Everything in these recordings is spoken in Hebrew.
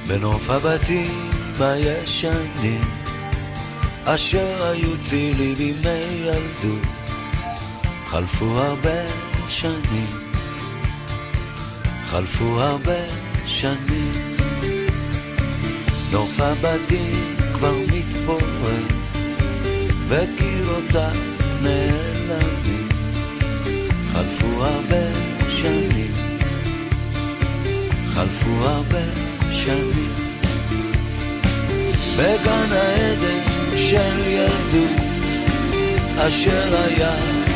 בנוף הבתים הישנים אשר היו צילי בימי ילדות, חלפו הרבה שנים, חלפו הרבה שנים. נוף הבתים כבר מתפורר וקירותיו נעלמים, חלפו הרבה שנים, חלפו הרבה שנים. בגן העדן של ילדות אשר היה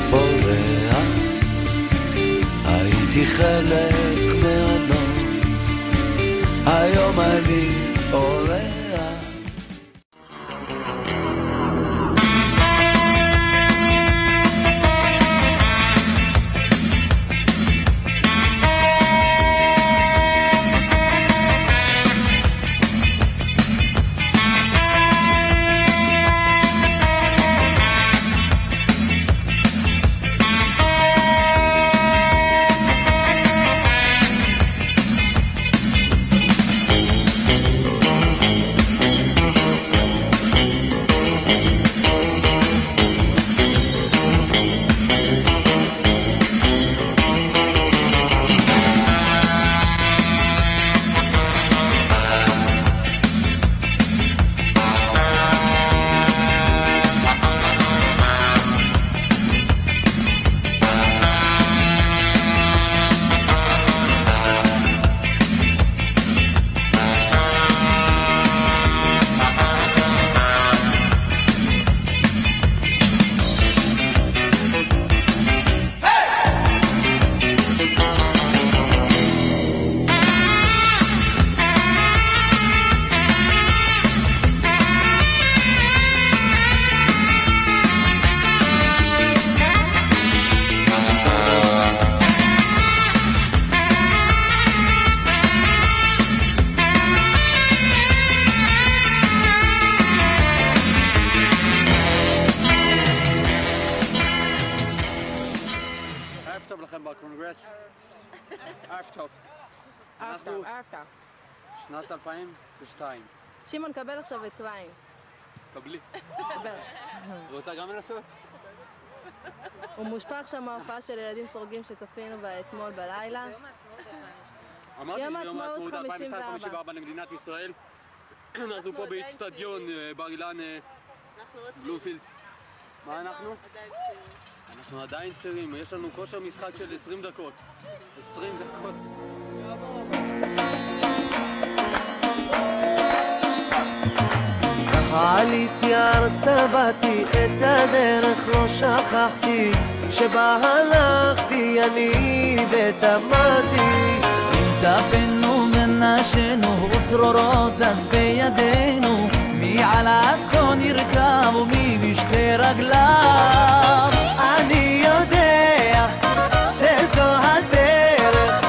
בורח, הייתי חלק מהנוף, היום אני אורח. שנת 2002. שמעון, קבל עכשיו את צבעים. קבלי. קבל. רוצה גם לנסות? הוא מושפע עכשיו מההופעה של ילדים סורגים שצפינו בה אתמול בלילה. אמרתי שיום העצמאות 2054 למדינת ישראל. אנחנו פה באצטדיון בר אילן בלומפילד. מה אנחנו? אנחנו עדיין צעירים. יש לנו כושר משחק של 20 דקות. 20 דקות. ככה עליתי ארצה, באתי את הדרך לא שכחתי, שבה הלכתי אני ותמדתי. אם טפנו ונשנו וצרורות אז בידינו, מי על האדון ירכב ומי בשתי רגליו. אני יודע שזו הדרך,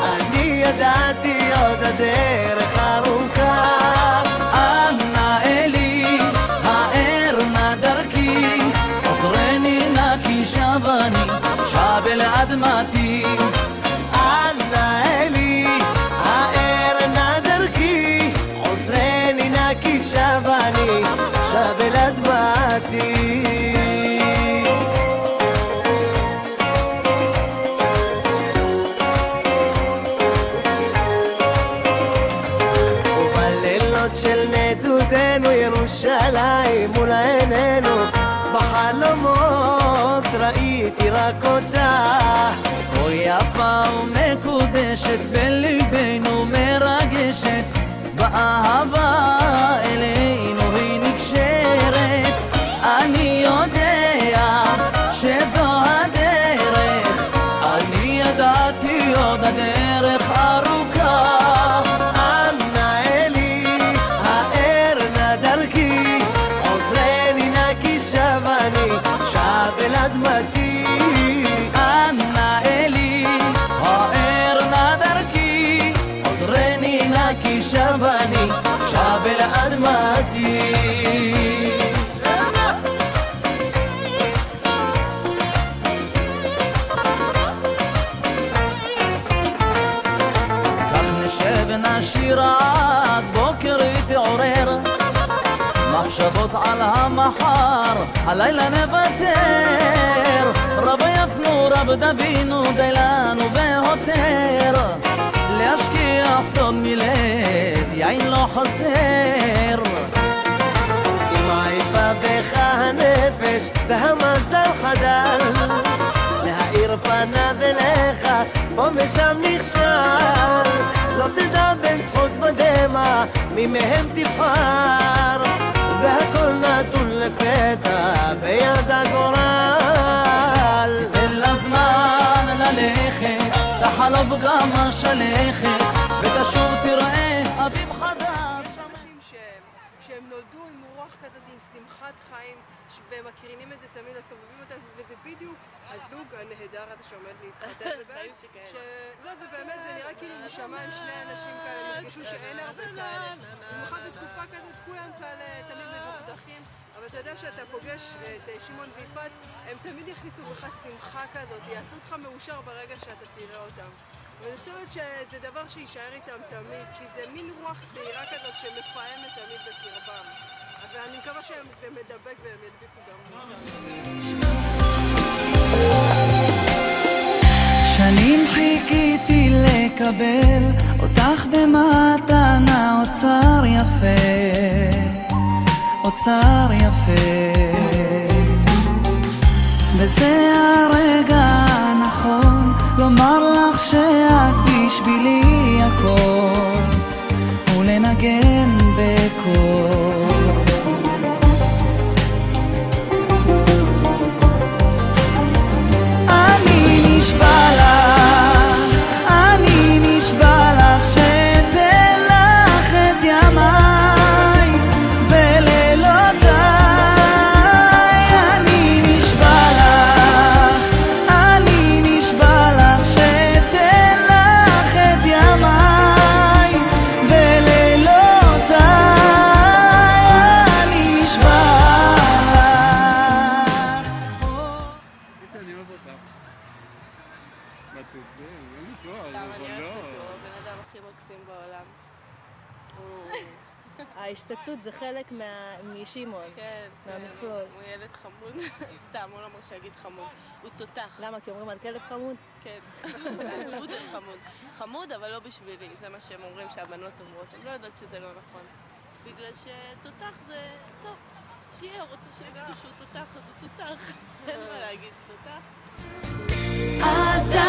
אני ידעתי עוד הדרך ארוכה. אנא אלי האר נא דרכי, עזרני נא כי שב אני, שב אל אדמתי. אנא אלי האר נא דרכי, עזרני נא כי שב אני, שב אל אדמתי. של נדודנו ירושלים מול עינינו, בחלומות ראיתי רק אותה. כה יפה ומקודשת בליבנו מרגשת, באהבה אלינו היא נקשרת. אני יודע שזו הדרך, אני ידעתי עוד הדרך ארוכה. שב אל אדמתי. אנא אלי האר נא דרכי, עזרני נא כי שב אני, שב אל אדמתי. כך נשב ונשיר עד בוקר תעורר מחשבות על המחר, הלילה נוותר רב יפנו רב דבינו דילנו והותר להשקיע סוד מלב יין לא חסר אם עייפה בך הנפש והמזל חדל להאיר פניו אליך פה ושם נכשל לא תדע בין צחוק ודמע מי מהם תבחר והכל נתון לפתע ביד הגורל תן לה זמן ללכת תחלוב גם השלכת ותשוב תראה אביב חדש יש אנשים שהם נולדו עם רוח כזאת, עם שמחת חיים והם מקרינים את זה תמיד לסובבים אותם וזה בדיוק הזוג הנהדר הזה שעומד להתחתן לא, זה באמת, זה נראה כאילו משמיים שני אנשים כאלה נפגשו שאין הרבה כאלה במיוחד בתקופה כזאת כולם כאלה תמיד מדוכדכים אבל אתה יודע שאתה פוגש את שמעון ויפעת הם תמיד יכניסו בך שמחה כזאת יעשו אותך מאושר ברגע שאתה תראה אותם ואני חושבת שזה דבר שישאר איתם תמיד כי זה מין רוח צעירה כזאת שמפעמת תמיד בקרבם ואני מקווה שזה מדבק והם ידביקו גם אותם שנים חיכיתי לקבל אותך במתנה אוצר יפה אוצר יפה וזה הרגע הנכון לומר לך שאת בשבילי הכל ולנגן בקול אני נשבע לך שתן לך את ימיי ולילותיי אני נשבע לך שתן לך את ימיי ולילותיי אני נשבע אני אוהב אותך. אני אוהבת אותו, הבן אדם הכי מקסים בעולם. ההשתתות זה חלק משמעון, מהמכלול. הוא ילד חמוד, סתם, הוא לא מרשה להגיד חמוד. הוא תותח. למה? כי אומרים על כלב חמוד? כן, פודל חמוד. חמוד, אבל לא בשבילי, זה מה שהם אומרים שהבנות אומרות. הם לא יודעות שזה לא נכון. בגלל שתותח זה טוב. שיהיה, הוא רוצה שיגידו שהוא תותח, אז הוא תותח. אין מה להגיד, תותח. אתה